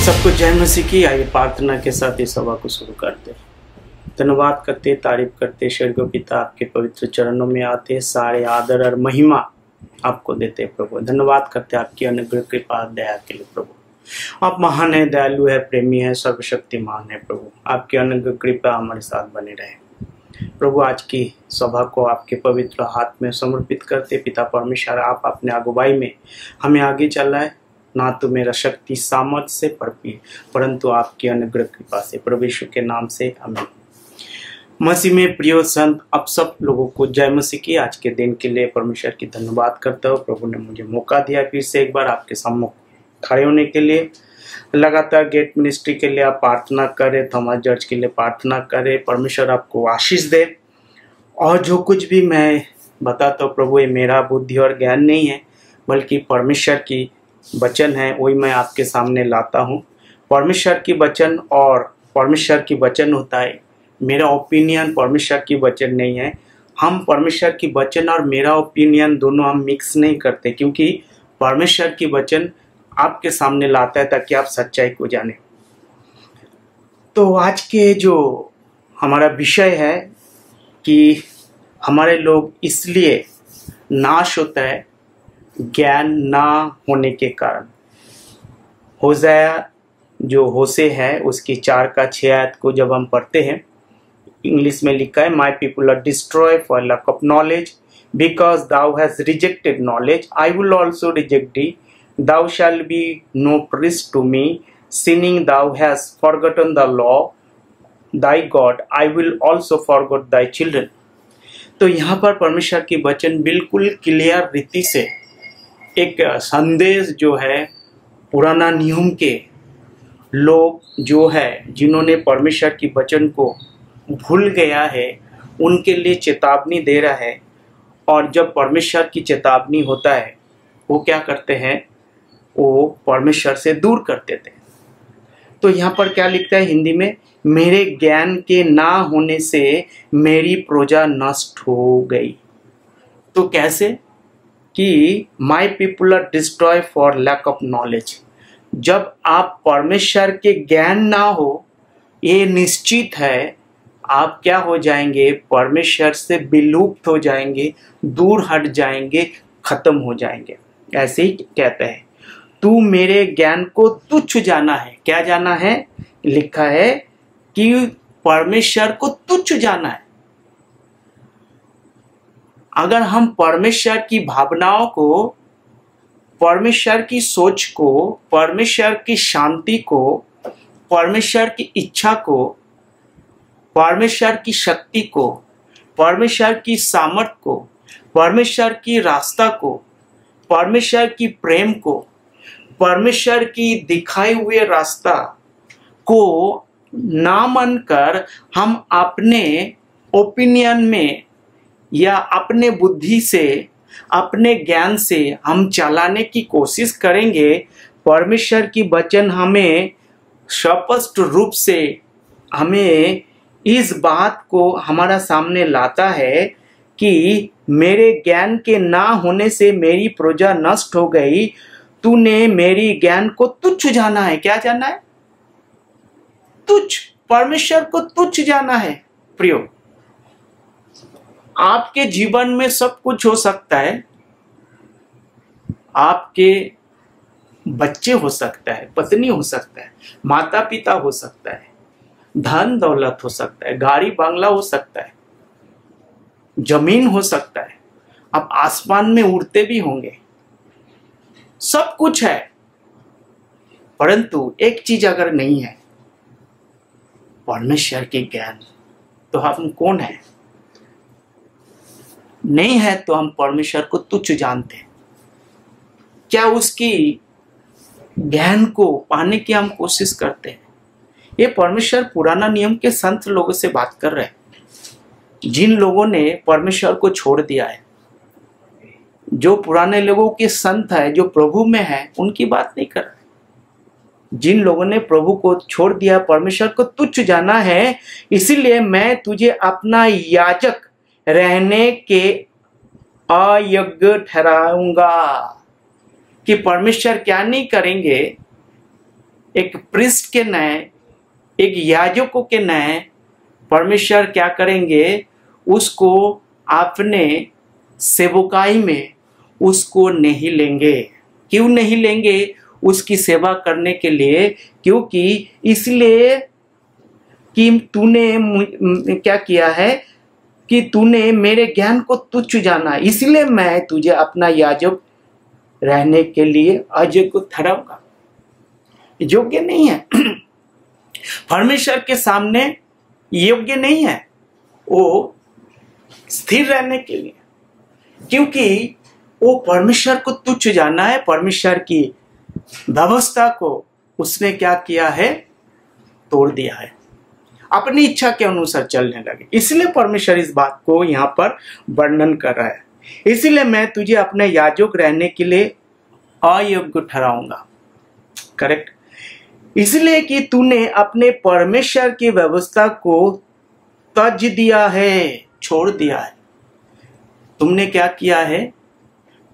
सबको जय मसीह की। आइए प्रार्थना के साथ इस सभा को शुरू करते हैं। धन्यवाद करते, तारीफ करते, स्वर्गीय पिता आपके पवित्र चरणों में आते, सारे आदर और महिमा आपको देते प्रभु। धन्यवाद करते आपकी अनुग्रह कृपा दया के लिए प्रभु। आप महान है, दयालु है, प्रेमी है, सर्वशक्तिमान है प्रभु। आपकी अनुग्रह कृपा हमारे साथ बने रहे प्रभु। आज की सभा को आपके पवित्र हाथ में समर्पित करते पिता परमेश्वर, आप अपने अगुवाई में हमें आगे चलाए। ना तो मेरा शक्ति सामर्थ्य से परंतु आपकी अनुग्रह कृपा से, प्रभु यीशु के नाम से आमीन। मसीह में प्रिय संत, आप सब लोगों को जय मसीह की। आज के दिन के लिए परमेश्वर की धन्यवाद करता हूँ। प्रभु ने मुझे मौका दिया फिर से एक बार आपके सम्मुख खड़े होने के लिए। लगातार गेट मिनिस्ट्री के लिए आप प्रार्थना करें, थॉमस चर्च के लिए प्रार्थना करें। परमेश्वर आपको आशीष दे। और जो कुछ भी मैं बताता हूँ प्रभु, ये मेरा बुद्धि और ज्ञान नहीं है, बल्कि परमेश्वर की वचन है, वही मैं आपके सामने लाता हूँ। परमेश्वर की वचन और परमेश्वर की वचन होता है। मेरा ओपिनियन परमेश्वर की वचन नहीं है। हम परमेश्वर की वचन और मेरा ओपिनियन दोनों हम मिक्स नहीं करते, क्योंकि परमेश्वर की वचन आपके सामने लाता है ताकि आप सच्चाई को जाने। तो आज के जो हमारा विषय है कि हमारे लोग इसलिए नाश होता है ज्ञान ना होने के कारण। होशाया जो होशे है उसकी 4:6 आयत को जब हम पढ़ते हैं, इंग्लिश में लिखा है, my people are destroy for lack of knowledge, because thou has rejected knowledge I will also reject thee, thou shall be no priest to me, sinning thou has forgotten the law thy God, I will also forgot thy children. तो यहाँ पर परमेश्वर की वचन बिल्कुल clear रीति से एक संदेश जो है पुराना नियम के लोग जो है जिन्होंने परमेश्वर की वचन को भूल गया है उनके लिए चेतावनी दे रहा है। और जब परमेश्वर की चेतावनी होता है वो क्या करते हैं, वो परमेश्वर से दूर कर देते हैं। तो यहाँ पर क्या लिखता है हिंदी में, मेरे ज्ञान के ना होने से मेरी प्रजा नष्ट हो गई। तो कैसे कि my people are destroy for lack of knowledge. जब आप परमेश्वर के ज्ञान ना हो, ये निश्चित है आप क्या हो जाएंगे, परमेश्वर से विलुप्त हो जाएंगे, दूर हट जाएंगे, खत्म हो जाएंगे। ऐसे ही कहते हैं, तू मेरे ज्ञान को तुच्छ जाना है। क्या जाना है, लिखा है कि परमेश्वर को तुच्छ जाना है। अगर हम परमेश्वर की भावनाओं को, परमेश्वर की सोच को, परमेश्वर की शांति को, परमेश्वर की इच्छा को, परमेश्वर की शक्ति को, परमेश्वर की सामर्थ को, परमेश्वर की रास्ता को, परमेश्वर की प्रेम को, परमेश्वर की दिखाए हुए रास्ता को ना मानकर हम अपने ओपिनियन में या अपने बुद्धि से, अपने ज्ञान से हम चलाने की कोशिश करेंगे, परमेश्वर की वचन हमें स्पष्ट रूप से हमें इस बात को हमारा सामने लाता है कि मेरे ज्ञान के ना होने से मेरी प्रजा नष्ट हो गई। तूने मेरी ज्ञान को तुच्छ जाना है। क्या जाना है, तुच्छ, परमेश्वर को तुच्छ जाना है। प्रियो, आपके जीवन में सब कुछ हो सकता है। आपके बच्चे हो सकता है, पत्नी हो सकता है, माता पिता हो सकता है, धन दौलत हो सकता है, गाड़ी बंगला हो सकता है, जमीन हो सकता है, आप आसमान में उड़ते भी होंगे, सब कुछ है। परंतु एक चीज अगर नहीं है, परमेश्वर के ज्ञान, तो हम कौन है? नहीं है तो हम परमेश्वर को तुच्छ जानते हैं। क्या उसकी ज्ञान को पाने की हम कोशिश करते हैं? ये परमेश्वर पुराना नियम के संत लोगों से बात कर रहे हैं, जिन लोगों ने परमेश्वर को छोड़ दिया है। जो पुराने लोगों के संत है, जो प्रभु में है, उनकी बात नहीं कर रहे। जिन लोगों ने प्रभु को छोड़ दिया, परमेश्वर को तुच्छ जाना है, इसीलिए मैं तुझे अपना याजक रहने के अयोग्य ठहराऊंगा। कि परमेश्वर क्या नहीं करेंगे, एक प्रिस्ट के नए, एक याजकों के नए परमेश्वर क्या करेंगे, उसको अपने सेवकाई में उसको नहीं लेंगे। क्यों नहीं लेंगे? उसकी सेवा करने के लिए, क्योंकि इसलिए कि तूने क्या किया है कि तूने मेरे ज्ञान को तुच्छ जाना, इसलिए मैं तुझे अपना याजक रहने के लिए अयोग्य ठहराऊंगा। योग्य नहीं है परमेश्वर के सामने, योग्य नहीं है वो स्थिर रहने के लिए, क्योंकि वो परमेश्वर को तुच्छ जाना है। परमेश्वर की व्यवस्था को उसने क्या किया है, तोड़ दिया है, अपनी इच्छा के अनुसार चलने लगे। इसलिए परमेश्वर इस बात को यहाँ पर वर्णन कर रहा है, इसलिए मैं तुझे अपने याजक रहने के लिए अयोग्य ठहराऊंगा। करेक्ट? इसलिए कि तूने अपने परमेश्वर की व्यवस्था को तज दिया है, छोड़ दिया है। तुमने क्या किया है?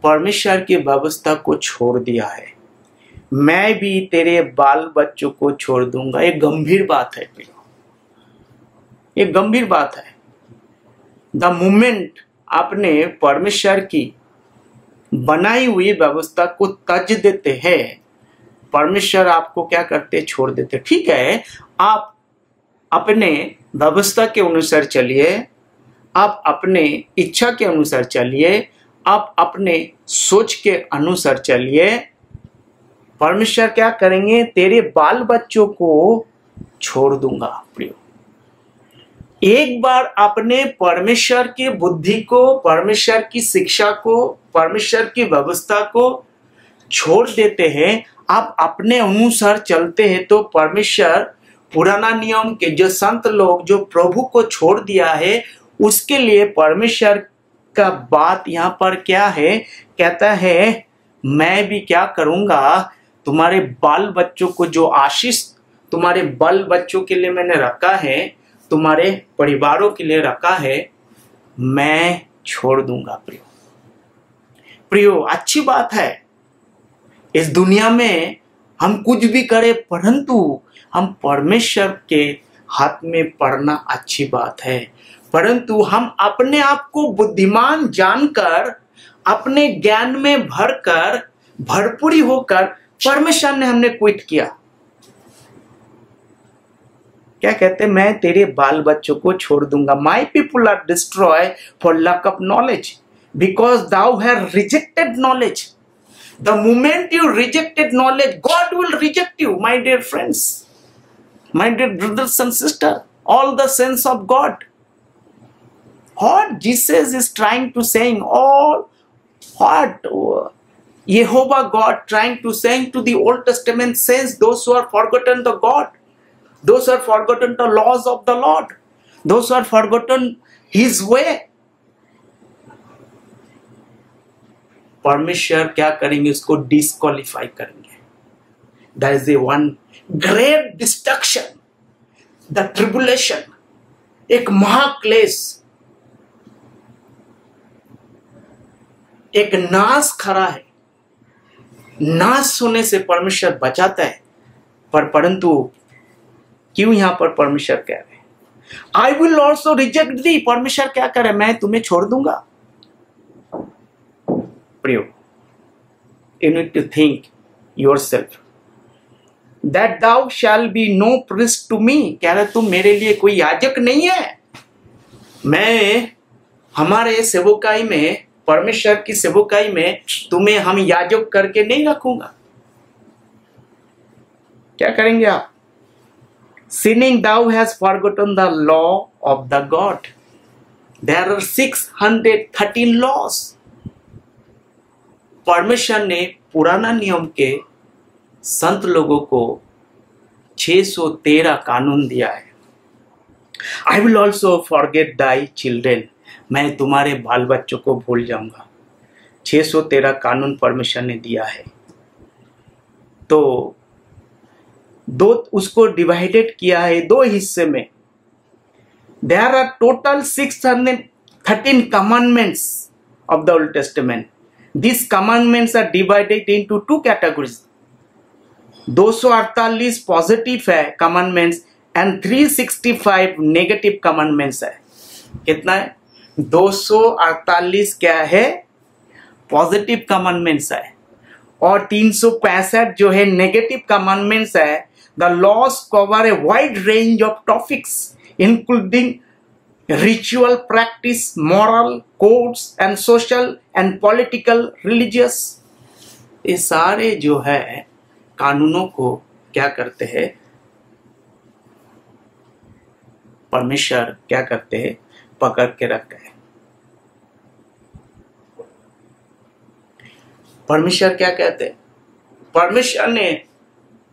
परमेश्वर की व्यवस्था को छोड़ दिया है। मैं भी तेरे बाल बच्चों को छोड़ दूंगा। एक गंभीर बात है, एक गंभीर बात है। द मोमेंट आपने परमेश्वर की बनाई हुई व्यवस्था को तज देते हैं, परमेश्वर आपको क्या करते, छोड़ देते। ठीक है, आप अपने व्यवस्था के अनुसार चलिए, आप अपने इच्छा के अनुसार चलिए, आप अपने सोच के अनुसार चलिए। परमेश्वर क्या करेंगे, तेरे बाल बच्चों को छोड़ दूंगा। प्रियो, एक बार अपने परमेश्वर की बुद्धि को, परमेश्वर की शिक्षा को, परमेश्वर की व्यवस्था को छोड़ देते हैं, आप अपने अनुसार चलते हैं, तो परमेश्वर पुराना नियम के जो संत लोग जो प्रभु को छोड़ दिया है, उसके लिए परमेश्वर का बात यहाँ पर क्या है, कहता है मैं भी क्या करूंगा, तुम्हारे बाल बच्चों को जो आशीष तुम्हारे बाल बच्चों के लिए मैंने रखा है, तुम्हारे परिवारों के लिए रखा है, मैं छोड़ दूंगा। प्रियो, प्रियो, अच्छी बात है। इस दुनिया में हम कुछ भी करें, परंतु हम परमेश्वर के हाथ में पड़ना अच्छी बात है। परंतु हम अपने आप को बुद्धिमान जानकर, अपने ज्ञान में भरकर, भरपूरी होकर परमेश्वर ने हमने क्विट किया। क्या कहते, मैं तेरे बाल बच्चों को छोड़ दूंगा। My people are destroy for lack of knowledge, because thou have rejected knowledge. The moment you rejected knowledge, God will reject you, my dear friends, my dear brothers and sisters, all the saints of God. What Jesus is trying to saying, all what Jehovah God trying to saying to the Old Testament saints, those who are forgotten the God, those who are forgotten the laws of the Lord, those who are forgotten His way. परमेश्वर क्या करेंगे, उसको disqualify करेंगे। That is the one great destruction, the tribulation, एक महाक्लेश, एक नाश खड़ा है। नाश होने से परमेश्वर बचाता है, परंतु क्यों यहां पर परमेश्वर कह रहे हैं, आई विल ऑल्सो रिजेक्ट दी। परमेश्वर क्या करे, मैं तुम्हें छोड़ दूंगा। प्रियो, you need to think yourself that thou shall be no priest to me। कह रहे तुम मेरे लिए कोई याजक नहीं है। मैं हमारे सेवकाई में, परमेश्वर की सेवकाई में तुम्हें हम याजक करके नहीं रखूंगा। क्या करेंगे आप? Sinning thou has forgotten the law of the God। There are 613 laws। परमेश्वर ने पुराना नियम के संत लोगों को 613 कानून दिया है। आई will also forget Dai children, मैं तुम्हारे बाल बच्चों को भूल जाऊंगा। 613 कानून परमेश्वर ने दिया है। तो दो उसको डिवाइडेड किया है दो हिस्से में। There are total 613 commandments of the Old Testament. These commandments are divided into two categories. 248 positive है कमांडमेंट्स एंड 365 नेगेटिव कमांडमेंट्स है। कितना है? 248 क्या है? पॉजिटिव कमांडमेंट्स है और 365 जो है नेगेटिव कमांडमेंट्स है। The laws cover a wide range of topics including ritual practice, moral codes and social and political, religious. ये सारे जो है कानूनों को क्या करते हैं? परमेश्वर क्या करते हैं? पकड़ के रखते हैं। परमेश्वर क्या कहते हैं? परमेश्वर ने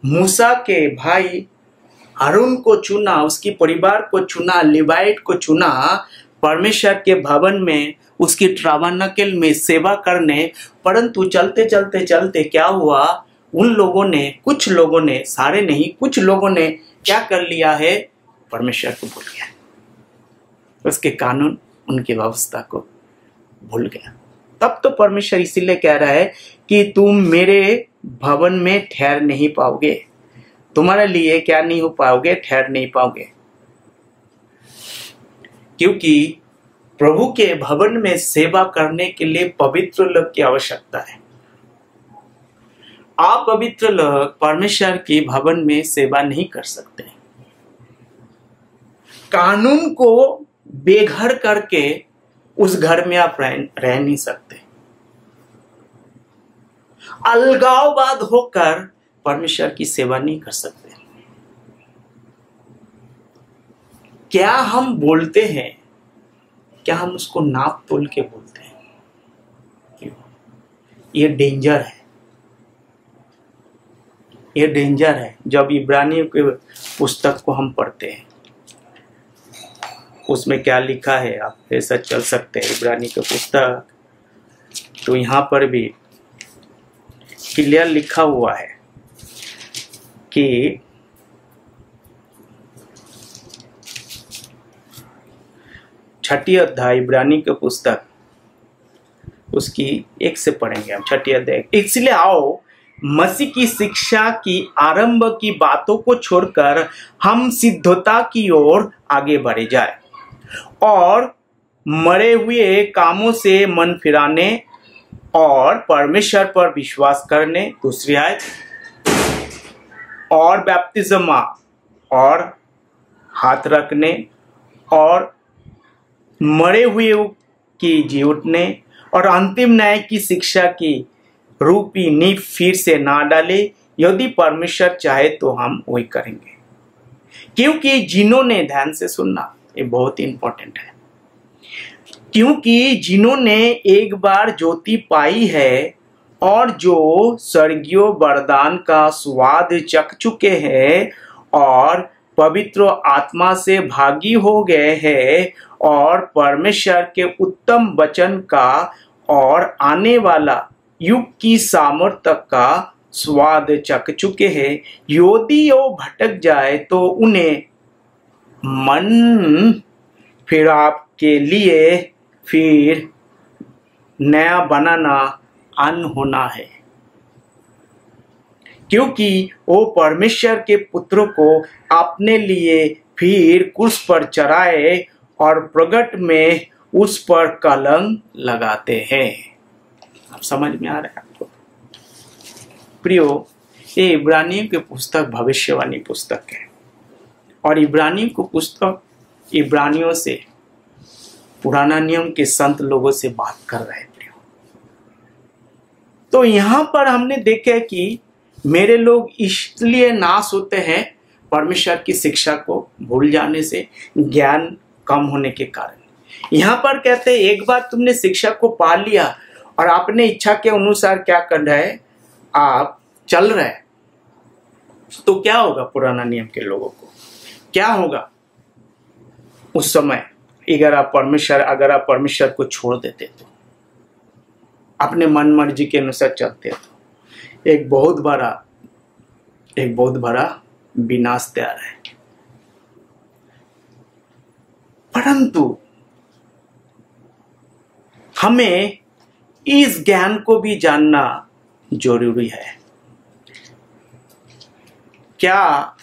मूसा के भाई हारून को चुना, उसकी परिवार को चुना, लिवाइट को चुना परमेश्वर के भवन में, उसकी ट्राबानकल में सेवा करने। परंतु चलते चलते चलते क्या हुआ? उन लोगों ने, कुछ लोगों ने, सारे नहीं, कुछ लोगों ने क्या कर लिया है? परमेश्वर को भूल गया, उसके कानून, उनकी व्यवस्था को भूल गया। तब तो परमेश्वर इसीलिए कह रहा है कि तुम मेरे भवन में ठहर नहीं पाओगे, तुम्हारे लिए क्या नहीं हो पाओगे? ठहर नहीं पाओगे, क्योंकि प्रभु के भवन में सेवा करने के लिए पवित्र लोग की आवश्यकता है। आप पवित्र लोग परमेश्वर के भवन में सेवा नहीं कर सकते। कानून को बेघर करके उस घर में आप रह नहीं सकते। अलगाववाद होकर परमेश्वर की सेवा नहीं कर सकते। क्या हम बोलते हैं, क्या हम उसको नाप तोल के बोलते हैं? क्यों? ये डेंजर है, ये डेंजर है। जब इब्रानियों के पुस्तक को हम पढ़ते हैं, उसमें क्या लिखा है, आप ऐसा चल सकते हैं इब्रानी के पुस्तक, तो यहाँ पर भी क्लियर लिखा हुआ है कि छठी अध्याय इब्रानी के पुस्तक, उसकी 1 से पढ़ेंगे हम, छठी अध्याय। इसलिए आओ मसीह की शिक्षा की आरंभ की बातों को छोड़कर हम सिद्धता की ओर आगे बढ़े जाए और मरे हुए कामों से मन फिराने और परमेश्वर पर विश्वास करने, दूसरी आयत, और बैप्तिस्मा और हाथ रखने और मरे हुए की जी उठने और अंतिम न्याय की शिक्षा की रूपी नींव फिर से ना डाले। यदि परमेश्वर चाहे तो हम वही करेंगे, क्योंकि जिन्होंने, ध्यान से सुनना, ये बहुत इंपॉर्टेंट है, क्योंकि जिन्होंने एक बार ज्योति पाई है और जो स्वर्गीय वरदान का स्वाद चख चुके हैं और पवित्र आत्मा से भागी हो गए हैं और परमेश्वर के उत्तम वचन का और आने वाला युग की सामर्थ्य का स्वाद चख चुके हैं, यदि वो भटक जाए तो उन्हें मन फिर आपके लिए फिर नया बनाना अन्न होना है, क्योंकि वो परमेश्वर के पुत्र को अपने लिए फिर क्रूस पर चढ़ाए और प्रगट में उस पर कलंक लगाते हैं। अब समझ में आ रहा है आपको? प्रियो, ये इब्रानियों की पुस्तक भविष्यवाणी पुस्तक है और इब्रानियों को पुस्तक इब्रानियों से, पुराना नियम के संत लोगों से बात कर रहे हैं। तो यहां पर हमने देखा कि मेरे लोग इसलिए नाश होते हैं परमेश्वर की शिक्षा को भूल जाने से, ज्ञान कम होने के कारण। यहां पर कहते हैं एक बार तुमने शिक्षा को पा लिया और अपने इच्छा के अनुसार क्या कर रहे, आप चल रहे, तो क्या होगा? पुराना नियम के लोगों को क्या होगा उस समय? अगर आप परमेश्वर को छोड़ देते तो, अपने मन मर्जी के अनुसार चलते तो एक बहुत बड़ा विनाश तैयार है। परंतु हमें इस ज्ञान को भी जानना जरूरी है। क्या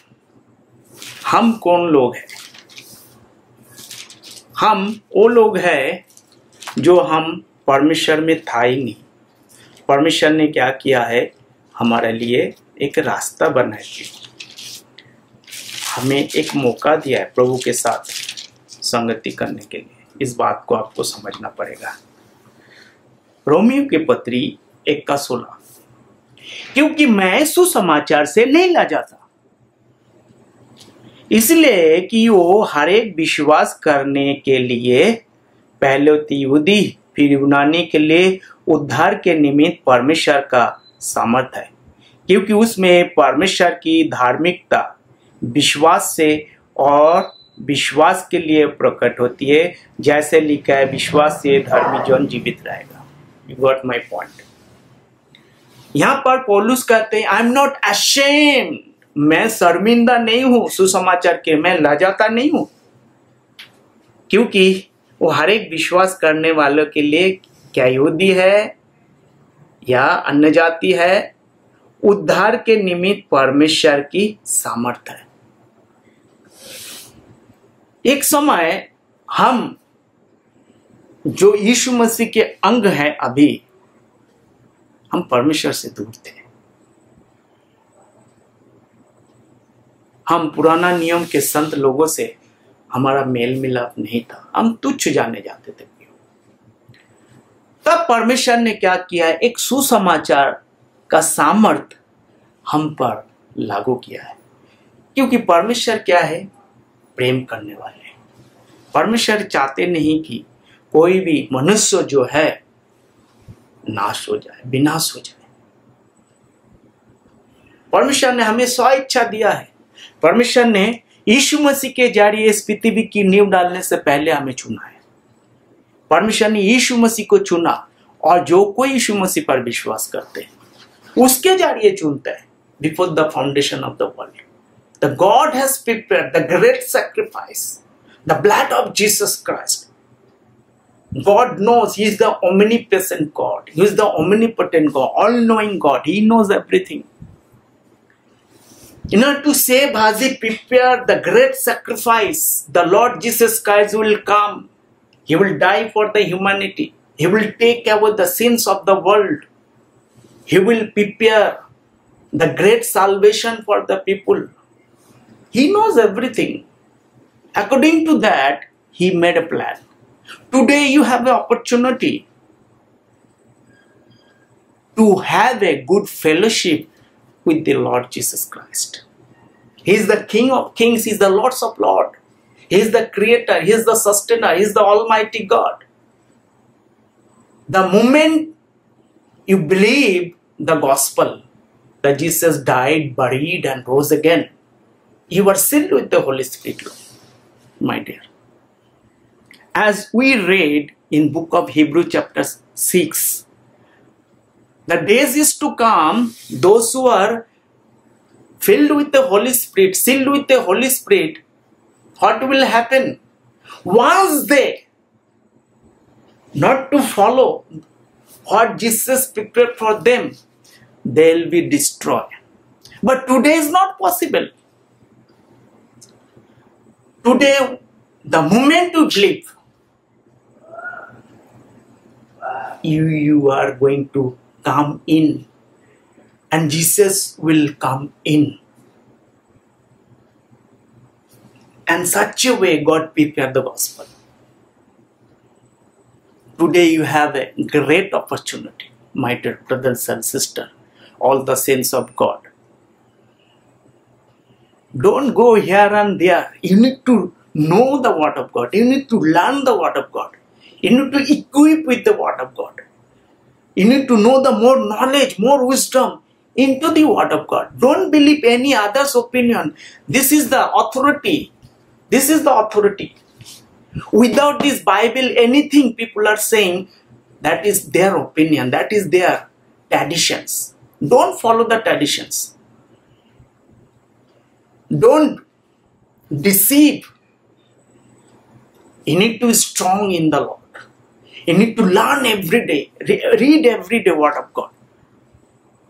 हम कौन लोग हैं? हम वो लोग हैं जो हम परमेश्वर में था ही नहीं। परमेश्वर ने क्या किया है, हमारे लिए एक रास्ता बनाया है, हमें एक मौका दिया है प्रभु के साथ संगति करने के लिए। इस बात को आपको समझना पड़ेगा। रोमियो के पत्री 1:16, क्योंकि मैं सुसमाचार से नहीं ला जाता, इसलिए कि वो हर एक विश्वास करने के लिए, पहले तो यहूदी फिर यूनानी के लिए उद्धार के निमित्त परमेश्वर का सामर्थ्य है, क्योंकि उसमें परमेश्वर की धार्मिकता विश्वास से और विश्वास के लिए प्रकट होती है, जैसे लिखा है, विश्वास से धर्मी जन जीवित रहेगा। You got my point. यहां पर पौलुस कहते हैं, आई एम नॉट अशेम्ड, मैं शर्मिंदा नहीं हूं सुसमाचार के, मैं लजाता नहीं हूं, क्योंकि वो हर एक विश्वास करने वालों के लिए, क्या यहूदी है या अन्य जाति है, उद्धार के निमित्त परमेश्वर की सामर्थ्य है। एक समय हम जो यीशु मसीह के अंग हैं, अभी हम परमेश्वर से दूर थे। हम पुराना नियम के संत लोगों से हमारा मेल मिलाप नहीं था, हम तुच्छ जाने जाते थे। तब परमेश्वर ने क्या किया है, एक सुसमाचार का सामर्थ हम पर लागू किया है, क्योंकि परमेश्वर क्या है, प्रेम करने वाले हैं। परमेश्वर चाहते नहीं कि कोई भी मनुष्य जो है नाश हो जाए, विनाश हो जाए। परमेश्वर ने हमें स्व इच्छा दिया है। परमेश्वर ने यीशु मसीह के जरिए इस पृथ्वी की नींव डालने से पहले हमें चुना है। परमेश्वर ने यीशु मसीह को चुना, और जो कोई यीशु मसीह पर विश्वास करते हैं उसके जरिए चुनते हैं। Before the foundation of the world the God has prepared the great sacrifice, the blood of Jesus Christ. God knows He is the omnipresent God. He is the omnipotent God, all-knowing God. He knows everything. In order to save, has He prepared the great sacrifice. The Lord Jesus Christ will come. He will die for the humanity. He will take away the sins of the world. He will prepare the great salvation for the people. He knows everything. According to that, He made a plan. Today you have an opportunity to have a good fellowship with the Lord Jesus Christ. He is the King of Kings. He is the Lord of Lords. He is the Creator. He is the Sustainer. He is the Almighty God. The moment you believe the gospel that Jesus died, buried, and rose again, you are sealed with the Holy Spirit, my dear. As we read in book of Hebrews chapter 6, the days is to come, those who are filled with the Holy Spirit, sealed with the Holy Spirit, what will happen? Once they not to follow what Jesus prepared for them, they will be destroyed. But today is not possible. Today, the moment you believe, you are going to come in, and Jesus will come in. And such a way God prepared the gospel. Today you have a great opportunity, my dear brothers and sisters, all the saints of God. Don't go here and there. You need to know the word of God. You need to learn the word of God. You need to equip with the word of God. You need to know the more knowledge, more wisdom into the word of God. Don't believe any other's opinion. This is the authority. This is the authority. Without this Bible, anything people are saying, that is their opinion. That is their traditions. Don't follow the traditions. Don't deceive. You need to be strong in the Lord. You need to learn every day, read every day word of God.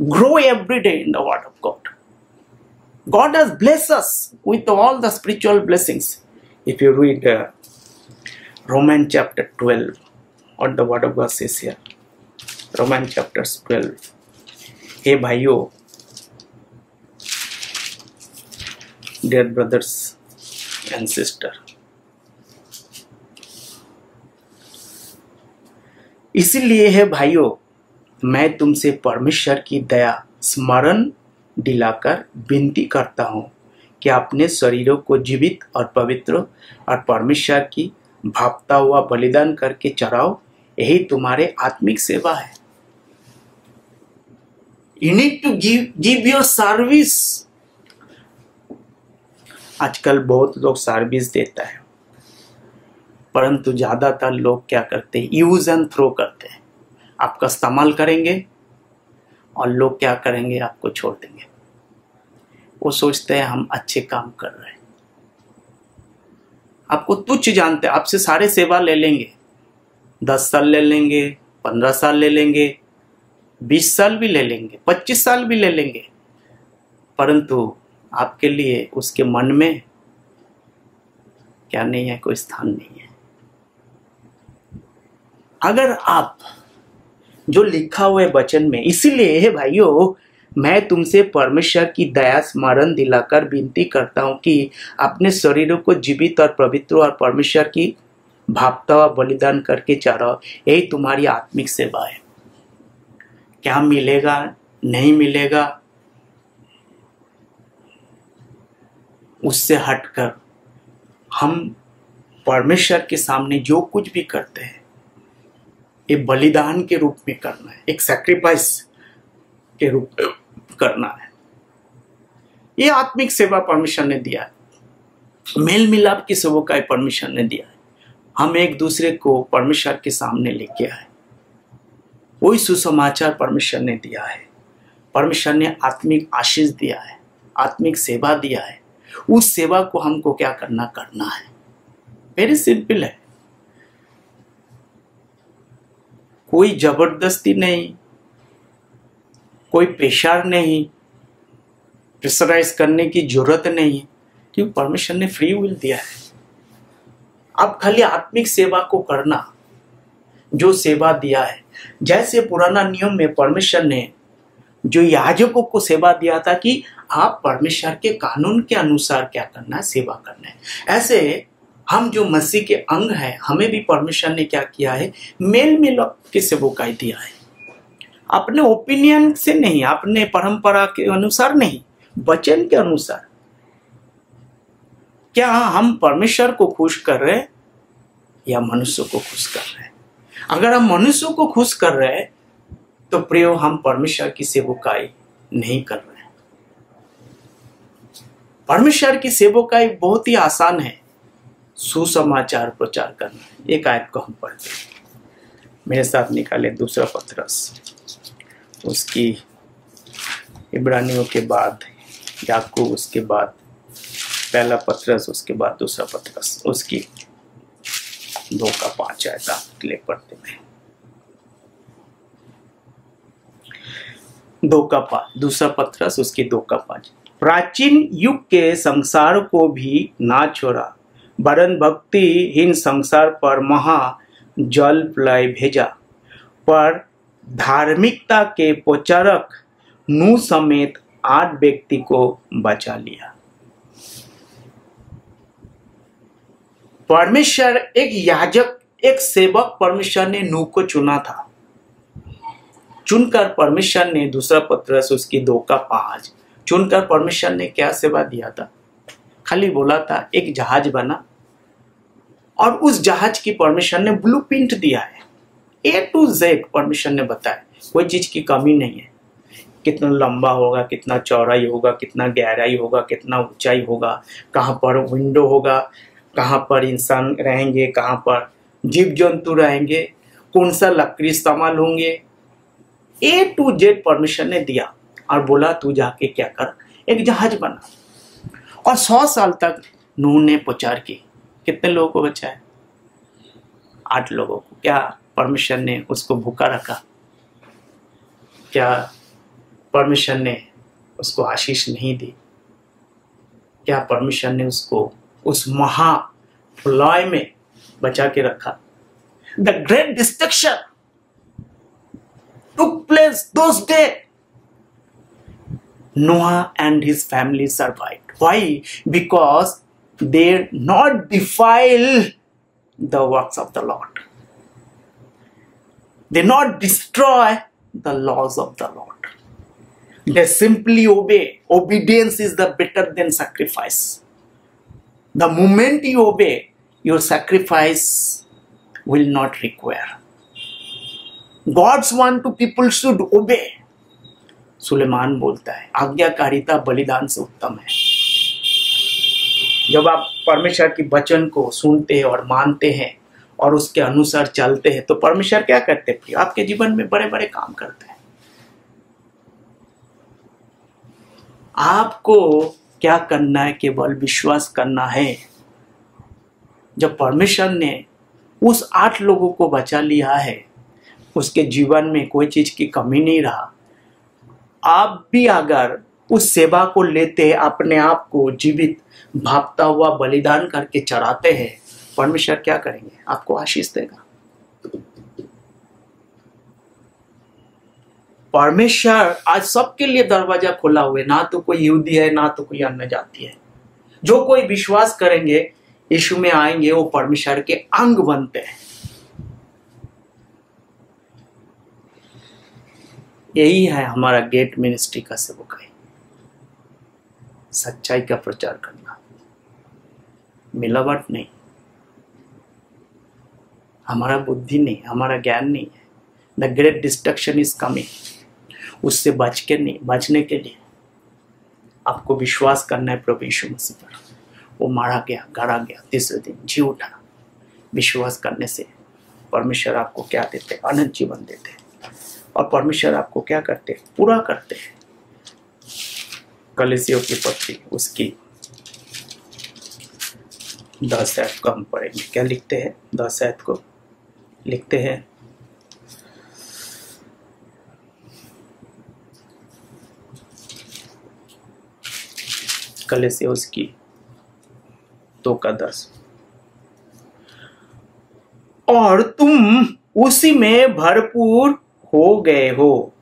Grow every day in the word of God. God has blessed us with all the spiritual blessings. If you read Romans chapter 12, what the word of God says here, Romans chapter 12. हे भाइयों, dear brothers and sister, इसीलिए है भाइयों, मैं तुमसे परमेश्वर की दया स्मरण दिलाकर विनती करता हूं कि अपने शरीरों को जीवित और पवित्र और परमेश्वर की भापता हुआ बलिदान करके चढ़ाओ, यही तुम्हारे आत्मिक सेवा है। You need to give your service. आजकल बहुत लोग सर्विस देता है, परंतु ज्यादातर लोग क्या करते हैं, यूज एंड थ्रो करते हैं। आपका इस्तेमाल करेंगे और लोग क्या करेंगे, आपको छोड़ देंगे। वो सोचते हैं हम अच्छे काम कर रहे हैं, आपको तुच्छ जानते हैं, आपसे सारे सेवा ले लेंगे, 10 साल ले लेंगे, 15 साल ले लेंगे, 20 साल भी ले लेंगे, 25 साल भी ले लेंगे, परंतु आपके लिए उसके मन में क्या नहीं है, कोई स्थान नहीं है। अगर आप जो लिखा हुआ है वचन में, इसीलिए है भाइयों, मैं तुमसे परमेश्वर की दया स्मरण दिलाकर विनती करता हूं कि अपने शरीरों को जीवित और पवित्र और परमेश्वर की भापता हुआ बलिदान करके चढ़ाओ, यही तुम्हारी आत्मिक सेवा है। क्या मिलेगा नहीं मिलेगा उससे हटकर हम परमेश्वर के सामने जो कुछ भी करते हैं, ये बलिदान के रूप में करना है, एक सैक्रिफाइस के रूप में करना है। ये आत्मिक सेवा परमेश्वर ने दिया है, मेल मिलाप की सेवा का परमेश्वर ने दिया है। हम एक दूसरे को परमेश्वर के सामने लेके आए, वही सुसमाचार परमेश्वर ने दिया है। परमेश्वर ने आत्मिक आशीष दिया है, आत्मिक सेवा दिया है। उस सेवा को हमको क्या करना है। वेरी सिंपल है, कोई जबरदस्ती नहीं, कोई प्रेशर नहीं, प्रेशराइज करने की जरूरत नहीं, क्योंकि परमेश्वर ने फ्री विल दिया है। अब खाली आत्मिक सेवा को करना, जो सेवा दिया है। जैसे पुराना नियम में परमेश्वर ने जो याजकों को सेवा दिया था कि आप परमेश्वर के कानून के अनुसार क्या करना है, सेवा करना है, ऐसे हम जो मसीह के अंग हैं, हमें भी परमेश्वर ने क्या किया है, मेल मिलाप की सेवकाई दिया है। अपने ओपिनियन से नहीं, अपने परंपरा के अनुसार नहीं, वचन के अनुसार। क्या हम परमेश्वर को खुश कर रहे हैं या मनुष्यों को खुश कर रहे हैं? अगर हम मनुष्यों को खुश कर रहे हैं तो प्रियो, हम परमेश्वर की सेवकाई नहीं कर रहे हैं। परमेश्वर की सेवकाई बहुत ही आसान है, सुसमाचार प्रचार करना। एक आयत को हम पढ़ते हैं, मेरे साथ निकाले दूसरा पत्रस, उसकी इब्रानियों के बाद याकूब, उसके बाद पहला पत्रस, उसके बाद दूसरा पत्रस, उसकी 2:5 आयत आप ले पढ़ते हैं। 2:5 दूसरा पत्रस, उसकी 2:5। प्राचीन युग के संसार को भी ना छोड़ा, वरन भक्तिहीन संसार पर महा जल प्रलय भेजा, पर धार्मिकता के प्रचारक नूह समेत 8 व्यक्ति को बचा लिया। परमेश्वर एक याजक, एक सेवक परमेश्वर ने नूह को चुना था। चुनकर परमेश्वर ने, दूसरा पत्रस उसकी 2:5, चुनकर परमेश्वर ने क्या सेवा दिया था? खाली बोला था एक जहाज बना, और उस जहाज की परमेश्वर ने ब्लूप्रिंट दिया है, A to Z परमेश्वर ने बताया, कोई चीज की कमी नहीं है। कितना लंबा होगा, कितना चौड़ाई होगा, कितना गहराई होगा, कितना ऊंचाई होगा, कहाँ पर विंडो होगा, कहाँ पर इंसान रहेंगे, कहाँ पर जीव जंतु रहेंगे, कौन सा लकड़ी इस्तेमाल होंगे, A to Z परमेश्वर ने दिया और बोला तू जाके क्या कर, एक जहाज बना। और 100 साल तक नूह ने प्रचार की। कितने लोगों को बचाया? 8 लोगों को। क्या परमेश्वर ने उसको भूखा रखा? क्या परमेश्वर ने उसको आशीष नहीं दी? क्या परमेश्वर ने उसको उस महाप्रलय में बचा के रखा? The great destruction took place those days. Noah and his family survived. Why? Because they not defile the works of the Lord. They not destroy the laws of the Lord. They simply obey. Obedience is the better than sacrifice. The moment you obey, your sacrifice will not require. God's want to people should obey. Suleman बोलता है आज्ञाकारिता बलिदान से उत्तम है। जब आप परमेश्वर की वचन को सुनते हैं और मानते हैं और उसके अनुसार चलते हैं तो परमेश्वर क्या करते हैं? आपके जीवन में बड़े बड़े काम करते हैं। आपको क्या करना है? केवल विश्वास करना है। जब परमेश्वर ने उस 8 लोगों को बचा लिया है, उसके जीवन में कोई चीज की कमी नहीं रहा। आप भी अगर उस सेवा को लेते हैं, अपने आप को जीवित भागता हुआ बलिदान करके चढ़ाते हैं, परमेश्वर क्या करेंगे? आपको आशीष देगा। परमेश्वर आज सबके लिए दरवाजा खुला हुआ है। ना तो कोई यहूदी है, ना तो कोई अन्य जाति है। जो कोई विश्वास करेंगे, यीशु में आएंगे, वो परमेश्वर के अंग बनते हैं। यही है हमारा गेट मिनिस्ट्री का सेवकाई। सच्चाई का प्रचार करना, मिलावट नहीं, हमारा बुद्धि नहीं, हमारा ज्ञान नहीं है। The great destruction is coming. उससे बचने के लिए आपको विश्वास करना है प्रभु यीशु मसीह पर। वो मारा गया, गाड़ा गया, तीसरे दिन जी उठा। विश्वास करने से परमेश्वर आपको क्या देते हैं? अनंत जीवन देते हैं। और परमेश्वर आपको क्या करते हैं? पूरा करते हैं। कलीसियों की पत्री उसकी 10 आयत को हम पढ़ेंगे। क्या लिखते हैं? 10 आयत को लिखते हैं, कलीसियों उसकी 2:10, और तुम उसी में भरपूर हो गए हो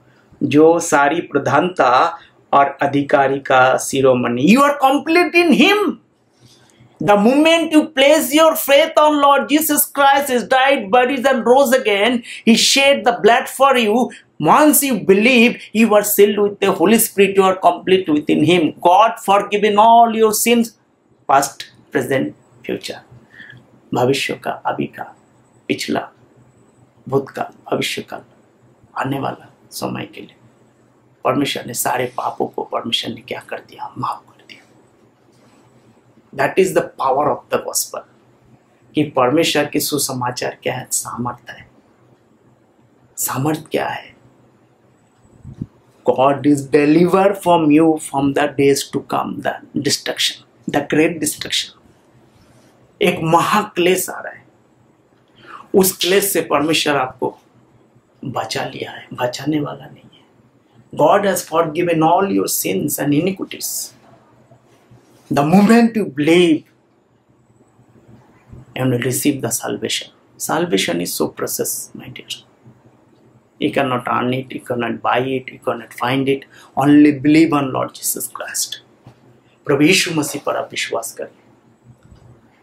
जो सारी प्रधानता और अधिकारी का शिरोमणि। You are complete in him. The moment you place your faith on Lord Jesus Christ, is died, बuried and rose again, he shed the blood for you. Once you believe, you are sealed with the Holy Spirit. You are complete within him. God forgiven all your sins, past, present, future. भविष्य का, अभी का, पिछला, भूतकाल, भविष्यकाल, आने वाला समय के लिए परमेश्वर ने सारे पापों को परमेश्वर ने क्या कर दिया? माफ कर दिया। That is the power of the gospel. कि परमेश्वर के सुसमाचार क्या है? सामर्थ है। सामर्थ क्या है? God is deliver from you from the days to come, the destruction, the great destruction. एक महाक्लेश आ रहा है। उस क्लेश से परमेश्वर आपको बचा लिया है, बचाने वाला नहीं है। God has forgiven all your sins and iniquities. The moment you believe, you will receive the salvation. Salvation is so precious, my dear. You cannot earn it, you cannot buy it, you cannot find it. Only believe on Lord Jesus Christ. प्रभु यीशु मसीह पर आप विश्वास करें।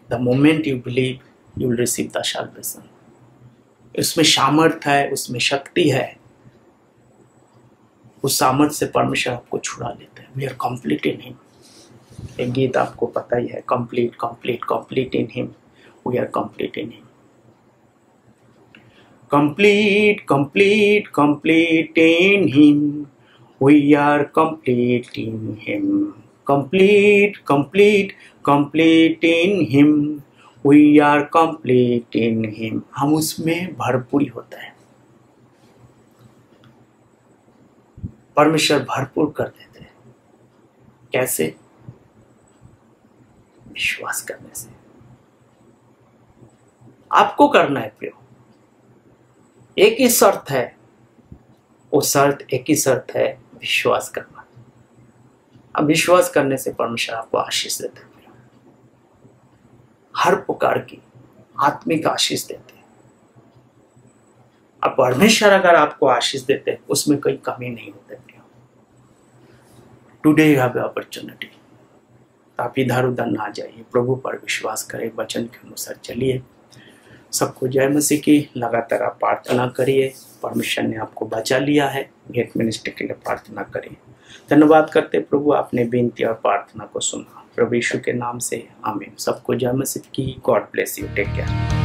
The moment you believe, you will receive the salvation. उसमें सामर्थ है, उसमें शक्ति है। उस सामर्थ से परमेश्वर आपको छुड़ा लेते हैं। We are complete in him. एक गीत आपको पता ही है, complete, complete, complete in him. We are complete in him. Complete, complete, complete in him. We are complete in him. Complete, complete, complete in him. We are complete in him. हम उसमें भरपूरी होता है। परमेश्वर भरपूर कर देते हैं। कैसे? विश्वास करने से। आपको करना है प्रियो। एक ही शर्त है, वो शर्त एक ही शर्त है, विश्वास करना। अब विश्वास करने से परमेश्वर आपको आशीष देते हैं। हर पुकार की आत्मिक आशीष देते हैं। अब परमेश्वर अगर आपको आशीष देते हैं उसमें कोई कमी नहीं होती। Today you have opportunity. आप इधर उधर ना जाइए, प्रभु पर विश्वास करें, वचन के अनुसार चलिए। सबको जय मसीह की। लगातार आप प्रार्थना करिए। परमेश्वर ने आपको बचा लिया है। गेट मिनिस्ट्री के लिए प्रार्थना करिए। धन्यवाद करते प्रभु, आपने विनती और प्रार्थना को सुना। प्रभु यीशु के नाम से आमीन। सबको जय मसीह की। God bless you. Take care.